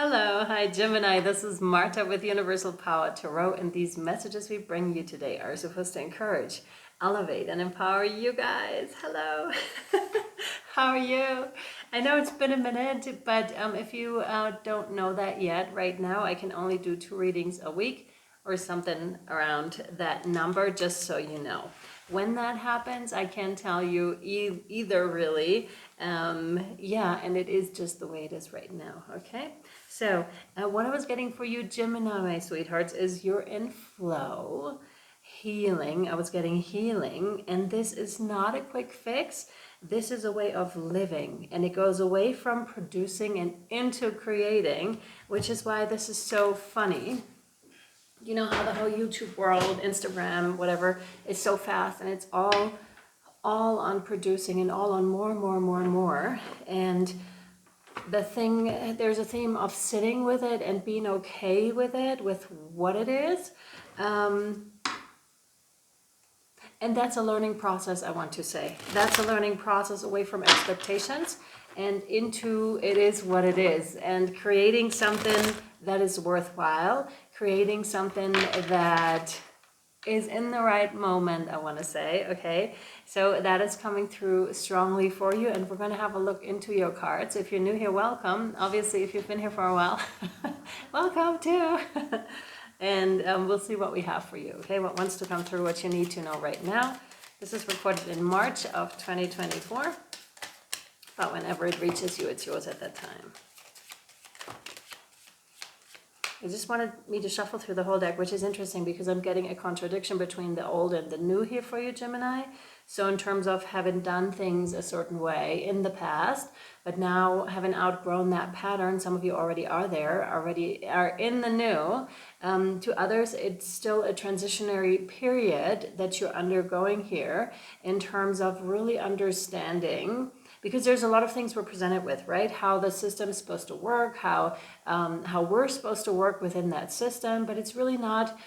Hello, hi Gemini, this is Marta with Universal Power Tarot, and these messages we bring you today are supposed to encourage, elevate, and empower you guys. Hello, how are you? I know it's been a minute, but if you don't know that yet, right now I can only do 2 readings a week or something around that number, just so you know. When that happens, I can tell you either really. Yeah, and it is just the way it is right now, okay? So what I was getting for you, Gemini, my sweethearts, is you're in flow, healing. I was getting healing, and this is not a quick fix. This is a way of living, and it goes away from producing and into creating, which is why this is so funny. You know how the whole YouTube world, Instagram, whatever, is so fast, and it's all on producing and all on more and more and more and more. And there's a theme of sitting with it and being okay with it, with what it is. And that's a learning process, I want to say. That's a learning process away from expectations and into it is what it is. And creating something that is worthwhile, creating something that is in the right moment, I want to say, okay? So that is coming through strongly for you, and we're going to have a look into your cards. If you're new here, welcome. Obviously, if you've been here for a while, welcome too. And we'll see what we have for you, okay? What wants to come through, what you need to know right now. This is recorded in March of 2024, but whenever it reaches you, it's yours at that time. I just wanted me to shuffle through the whole deck, which is interesting because I'm getting a contradiction between the old and the new here for you, Gemini. So in terms of having done things a certain way in the past, but now having outgrown that pattern, some of you already are there, already are in the new. To others, it's still a transitionary period that you're undergoing here in terms of really understanding, because there's a lot of things we're presented with, right? How the system is supposed to work, how we're supposed to work within that system, but it's really not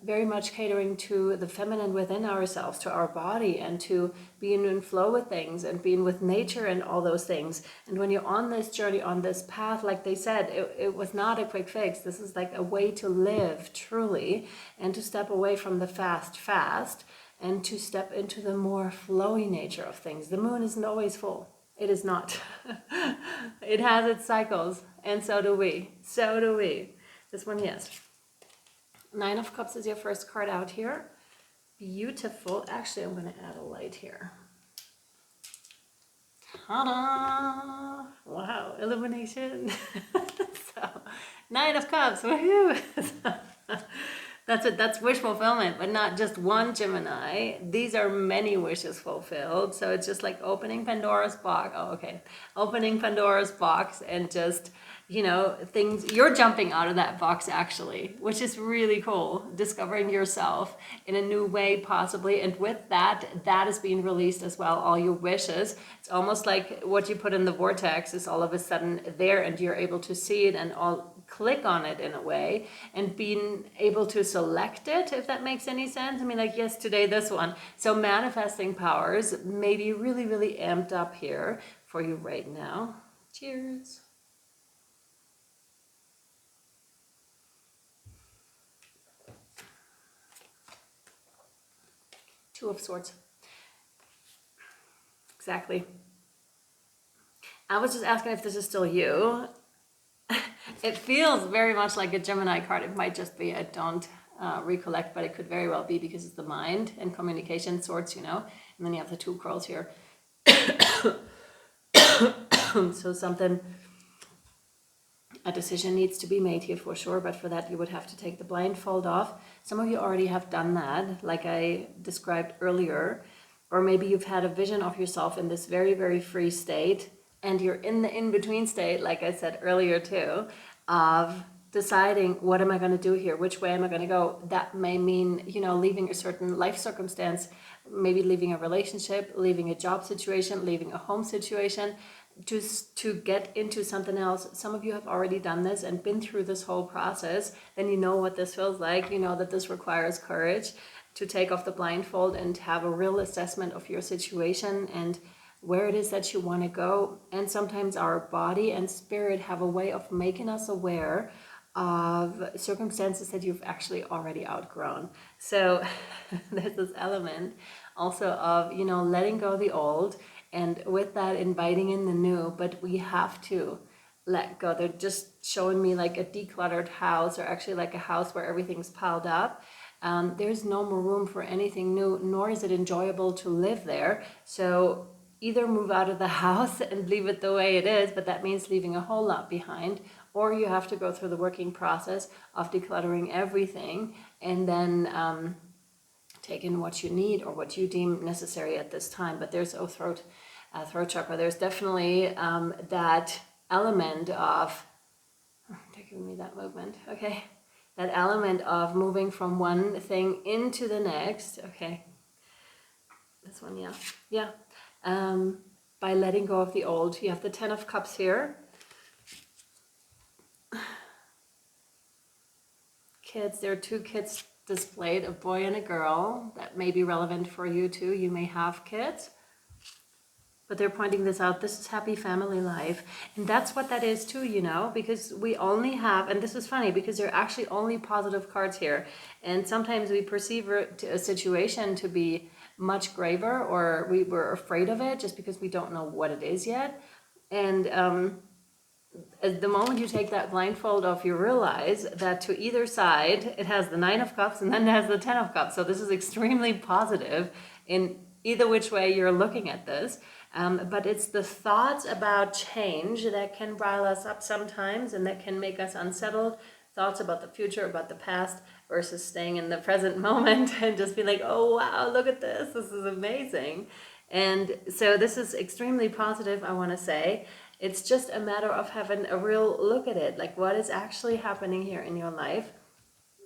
very much catering to the feminine within ourselves, to our body, and to being in flow with things and being with nature and all those things. And when you're on this journey, on this path, like they said, it was not a quick fix. This is like a way to live truly and to step away from the fast, and to step into the more flowy nature of things. The moon isn't always full. It is not. It has its cycles, and so do we. So do we. This one, yes. 9 of Cups is your first card out here. Beautiful. Actually, I'm going to add a light here. Ta-da! Wow, illumination. So, 9 of Cups. Woohoo! That's it. That's wish fulfillment, but not just one, Gemini. These are many wishes fulfilled. So it's just like opening Pandora's box. Oh, okay. Opening Pandora's box and just, things, you're jumping out of that box actually, which is really cool. Discovering yourself in a new way possibly. And with that is being released as well. All your wishes. It's almost like what you put in the vortex is all of a sudden there, and you're able to see it and all click on it in a way, and being able to select it, if that makes any sense. I mean, like yesterday, this one. So manifesting powers may be really, really amped up here for you right now. Cheers. Two of Swords. Exactly. I was just asking if this is still you. It feels very much like a Gemini card. It might just be, I don't recollect, but it could very well be because it's the mind and communication, Swords, and then you have the 2 curls here. So a decision needs to be made here for sure, but for that you would have to take the blindfold off. Some of you already have done that, like I described earlier, or maybe you've had a vision of yourself in this very, very free state, and you're in the in-between state, like I said earlier too, of deciding, what am I going to do here? Which way am I going to go? That may mean, leaving a certain life circumstance, maybe leaving a relationship, leaving a job situation, leaving a home situation, to get into something else. Some of you have already done this and been through this whole process. Then you know what this feels like. You know that this requires courage to take off the blindfold and have a real assessment of your situation and where it is that you want to go. And sometimes our body and spirit have a way of making us aware of circumstances that you've actually already outgrown. So there's this element also of, you know, letting go the old, and with that inviting in the new. But we have to let go. They're just showing me like a decluttered house, or actually like a house where everything's piled up. There's no more room for anything new, nor is it enjoyable to live there. So either move out of the house and leave it the way it is, but that means leaving a whole lot behind, or you have to go through the working process of decluttering everything and then take in what you need or what you deem necessary at this time. But there's throat chakra. There's definitely that element of, they're giving me that movement, okay? That element of moving from one thing into the next, okay? This one, yeah. By letting go of the old. You have the 10 of Cups here. Kids, there are two kids displayed, a boy and a girl. That may be relevant for you too. You may have kids. But they're pointing this out. This is happy family life. And that's what that is too, you know, because we only have, and this is funny because they're actually only positive cards here. And sometimes we perceive a situation to be much graver, or we were afraid of it just because we don't know what it is yet. And at the moment you take that blindfold off, you realize that to either side, it has the 9 of Cups and then it has the 10 of Cups. So this is extremely positive in either which way you're looking at this. But it's the thoughts about change that can rile us up sometimes and that can make us unsettled. Thoughts about the future, about the past, versus staying in the present moment and just be like, oh wow, look at this, this is amazing. And so this is extremely positive, I want to say. It's just a matter of having a real look at it, like what is actually happening here in your life.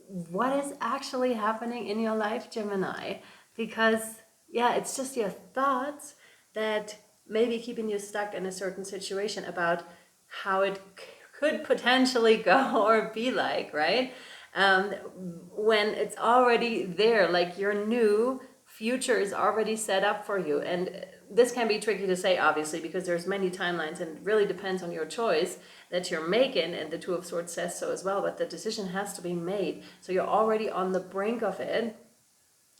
What is actually happening in your life, Gemini? Because yeah, it's just your thoughts that may be keeping you stuck in a certain situation about how it could potentially go or be like, right? When it's already there, like your new future is already set up for you. And this can be tricky to say, obviously, because there's many timelines and it really depends on your choice that you're making. And the Two of Swords says so as well, but the decision has to be made. So you're already on the brink of it,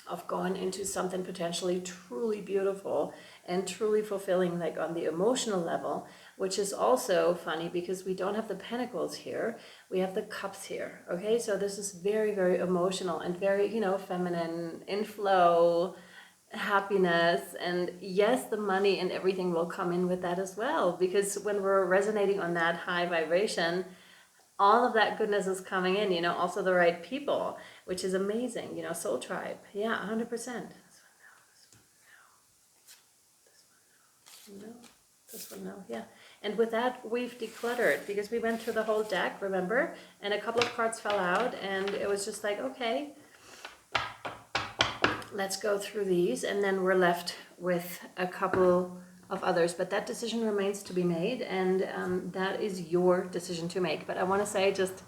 of going into something potentially truly beautiful and truly fulfilling, like on the emotional level, which is also funny because we don't have the Pentacles here, we have the Cups here, okay? So this is very, very emotional and very, you know, feminine, in flow, happiness. And yes, the money and everything will come in with that as well, because when we're resonating on that high vibration, all of that goodness is coming in, you know, also the right people, which is amazing, you know, soul tribe. Yeah, 100%. This one, no, yeah. And with that, we've decluttered because we went through the whole deck, remember? And a couple of cards fell out and it was just like, okay, let's go through these. And then we're left with a couple of others, but that decision remains to be made, and that is your decision to make. But I want to say, just,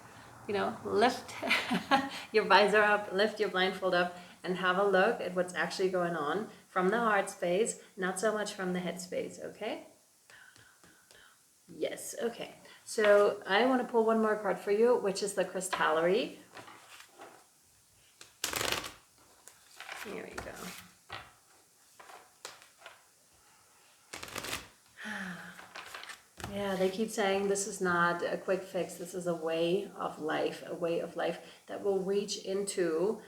you know, lift your visor up, lift your blindfold up, and have a look at what's actually going on from the heart space, not so much from the head space, okay? Yes, okay. So I want to pull one more card for you, which is the Crystallery. Here we go. Yeah, they keep saying this is not a quick fix. This is a way of life that will reach into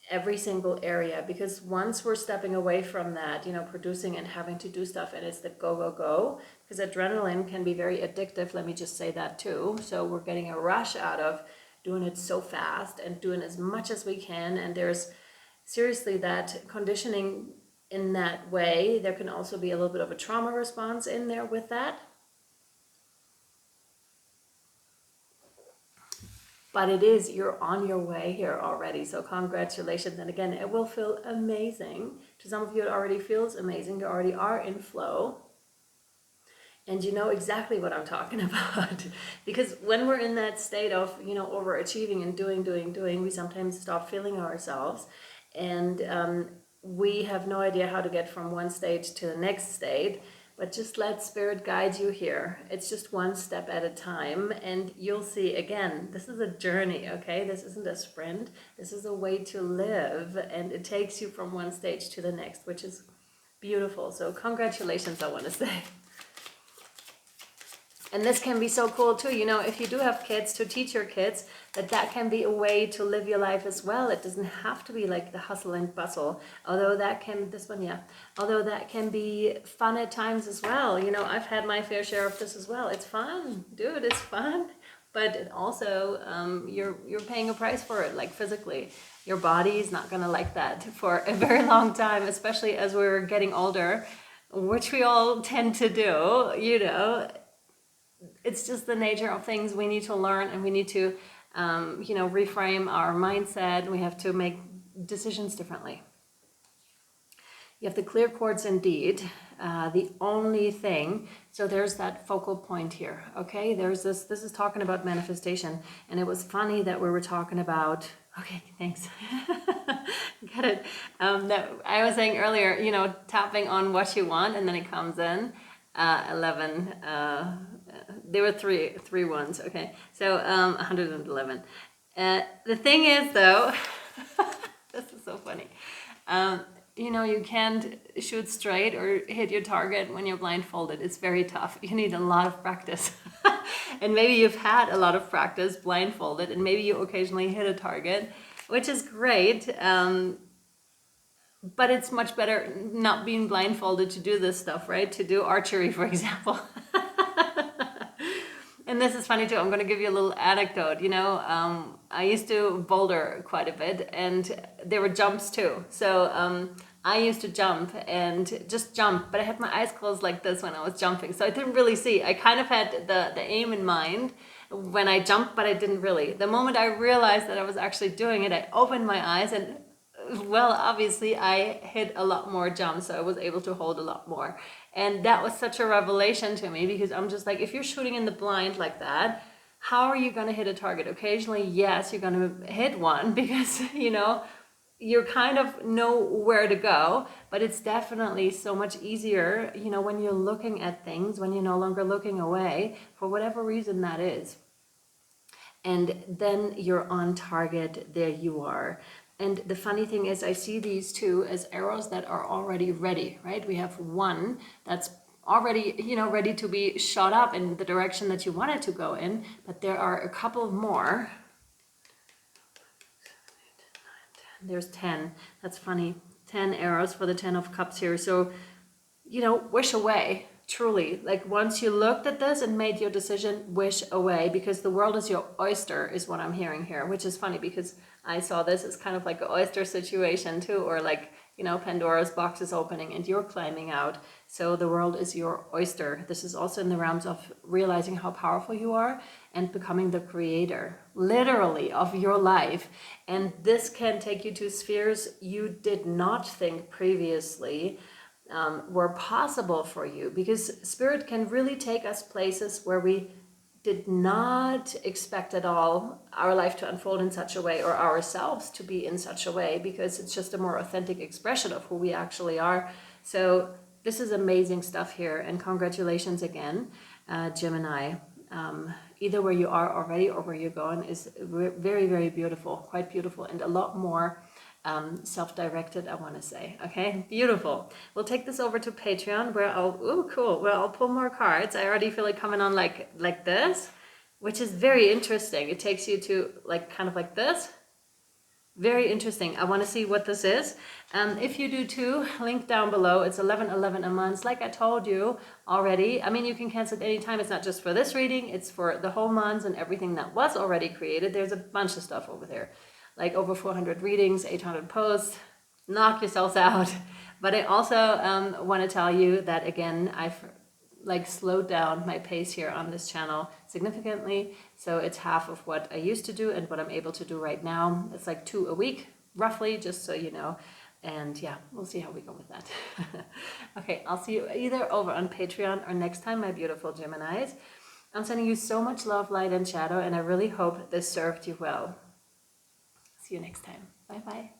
every single area. Because once we're stepping away from that, you know, producing and having to do stuff, and it's the go, go, go, because adrenaline can be very addictive. Let me just say that too. So we're getting a rush out of doing it so fast and doing as much as we can. And there's seriously that conditioning in that way. There can also be a little bit of a trauma response in there with that. But it is, you're on your way here already. So congratulations. And again, it will feel amazing. To some of you, it already feels amazing. You already are in flow. And you know exactly what I'm talking about. Because when we're in that state of, you know, overachieving and doing, we sometimes stop feeling ourselves. And we have no idea how to get from one stage to the next state, but just let spirit guide you here. It's just one step at a time, and you'll see, again, this is a journey, okay? This isn't a sprint. This is a way to live, and it takes you from one stage to the next, which is beautiful. So congratulations, I want to say. And this can be so cool too, you know, if you do have kids, to teach your kids that can be a way to live your life as well. It doesn't have to be like the hustle and bustle, although that can, although that can be fun at times as well. You know, I've had my fair share of this as well. It's fun, dude, it's fun. But it also, you're paying a price for it, like physically. Your body is not gonna like that for a very long time, especially as we're getting older, which we all tend to do, you know. It's just the nature of things. We need to learn, and we need to, you know, reframe our mindset. We have to make decisions differently. You have the clear quartz indeed. The only thing, so there's that focal point here, okay? There's this is talking about manifestation, and it was funny that we were talking about, okay, thanks. Get it. That I was saying earlier, you know, tapping on what you want, and then it comes in. 11, there were three ones, okay, so 111. The thing is though, this is so funny, you know, you can't shoot straight or hit your target when you're blindfolded. It's very tough. You need a lot of practice. And maybe you've had a lot of practice blindfolded, and maybe you occasionally hit a target, which is great. But it's much better not being blindfolded to do this stuff, right? To do archery, for example. And this is funny too. I'm going to give you a little anecdote. You know, I used to boulder quite a bit, and there were jumps too. So I used to jump and just jump, but I had my eyes closed like this when I was jumping. So I didn't really see. I kind of had the aim in mind when I jumped, but I didn't really. The moment I realized that I was actually doing it, I opened my eyes, and well, obviously I hit a lot more jumps, so I was able to hold a lot more. And that was such a revelation to me, because I'm just like, if you're shooting in the blind like that, how are you going to hit a target? Occasionally, yes, you're going to hit one, because, you know, you kind of know where to go, but it's definitely so much easier, you know, when you're looking at things, when you're no longer looking away, for whatever reason that is. And then you're on target, there you are. And the funny thing is, I see these two as arrows that are already ready, right? We have one that's already, you know, ready to be shot up in the direction that you want it to go in, but there are a couple more. There's 10. That's funny. 10 arrows for the 10 of Cups here. So, you know, wish away. Truly, like once you looked at this and made your decision, wish away, because the world is your oyster, is what I'm hearing here, which is funny because I saw this as kind of like an oyster situation too, or like, you know, Pandora's box is opening and you're climbing out. So the world is your oyster. This is also in the realms of realizing how powerful you are and becoming the creator, literally, of your life. And this can take you to spheres you did not think previously were possible for you, because spirit can really take us places where we did not expect at all our life to unfold in such a way, or ourselves to be in such a way, because it's just a more authentic expression of who we actually are. So this is amazing stuff here, and congratulations again, Gemini. Either where you are already or where you're going is very, very beautiful, quite beautiful, and a lot more self-directed, I want to say. Okay, beautiful. We'll take this over to Patreon, where I'll pull more cards. I already feel it coming on like this, which is very interesting. It takes you to like kind of like this. Very interesting. I want to see what this is. If you do too, link down below. It's 11.11 a month, like I told you already. I mean, you can cancel at any time. It's not just for this reading, it's for the whole month and everything that was already created. There's a bunch of stuff over there, like over 400 readings, 800 posts. Knock yourselves out. But I also want to tell you that, again, I've like slowed down my pace here on this channel significantly. So it's half of what I used to do and what I'm able to do right now. It's like 2 a week, roughly, just so you know. And yeah, we'll see how we go with that. Okay, I'll see you either over on Patreon or next time, my beautiful Geminis. I'm sending you so much love, light, and shadow, and I really hope this served you well. See you next time. Bye-bye.